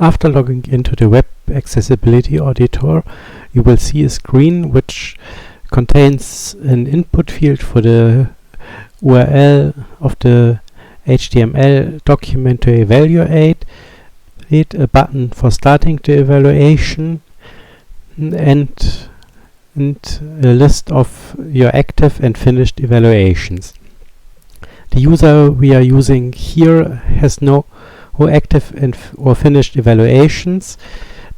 After logging into the Web Accessibility Auditor, you will see a screen which contains an input field for the URL of the HTML document to evaluate, a button for starting the evaluation, and a list of your active and finished evaluations. The user we are using here has no active or finished evaluations,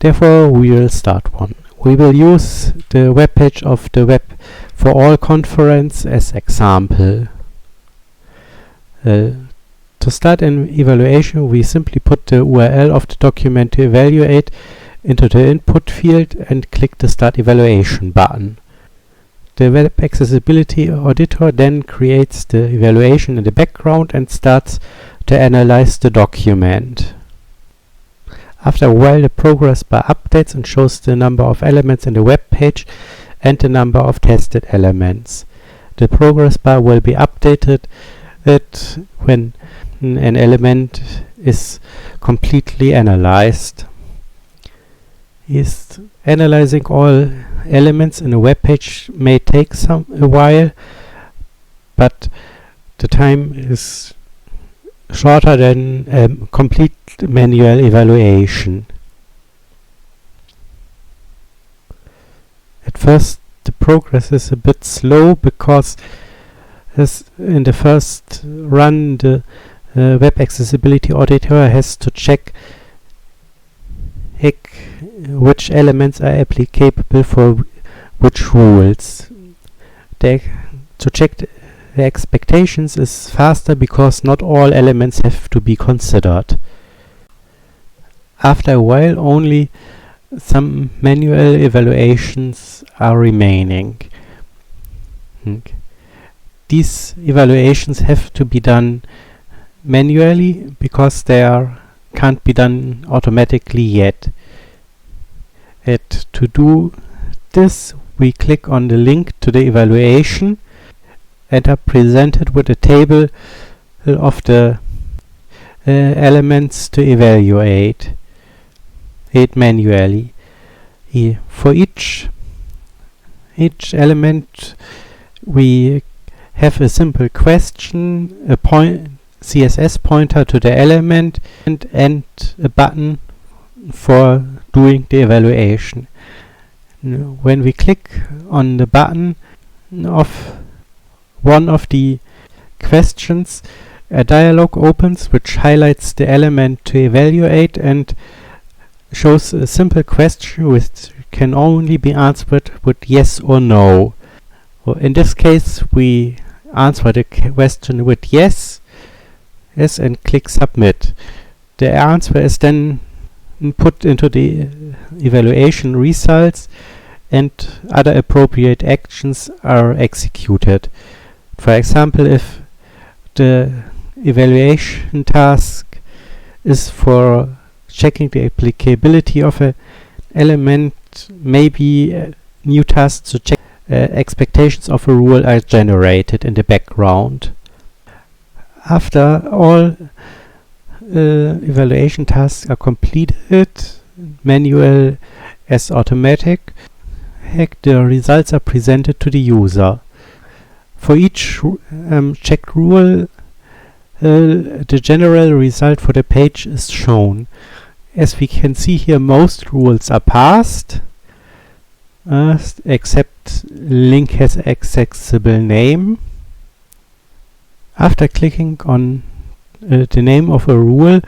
therefore we will start one. We will use the web page of the Web for All conference as example. To start an evaluation, we simply put the URL of the document to evaluate into the input field and click the Start Evaluation button. The Web Accessibility Auditor then creates the evaluation in the background and starts to analyze the document. After a while, the progress bar updates and shows the number of elements in the web page and the number of tested elements. The progress bar will be updated when an element is completely analyzed. Analyzing all elements in a web page may take a while, but the time is shorter than complete manual evaluation. At first the progress is a bit slow because in the first run the Web Accessibility Auditor has to check which elements are applicable for which rules. To check the expectations is faster because not all elements have to be considered. After a while, only some manual evaluations are remaining. These evaluations have to be done manually because they can't be done automatically yet. To do this, we click on the link to the evaluation and are presented with a table of the elements to evaluate it manually. For each element we have a simple question, a CSS pointer to the element, and a button for doing the evaluation. When we click on the button of one of the questions, a dialog opens which highlights the element to evaluate and shows a simple question which can only be answered with yes or no. In this case, we answer the question with yes and click submit. The answer is then put into the evaluation results and other appropriate actions are executed. For example, if the evaluation task is for checking the applicability of an element, maybe new tasks to check expectations of a rule are generated in the background. After all evaluation tasks are completed, manual as automatic, the results are presented to the user. For each checked rule, the general result for the page is shown. As we can see here, most rules are passed, except link has accessible name. After clicking on the name of a rule,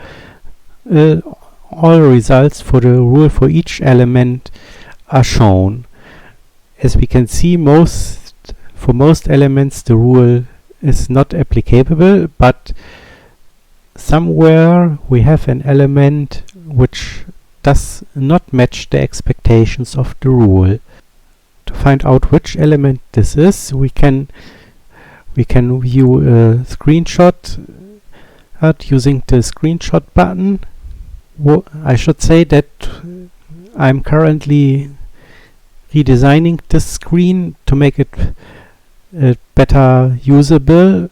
all results for the rule for each element are shown. As we can see, for most elements the rule is not applicable, but somewhere we have an element which does not match the expectations of the rule. To find out which element this is, we can view a screenshot using the screenshot button. I should say that I'm currently redesigning this screen to make it better usable.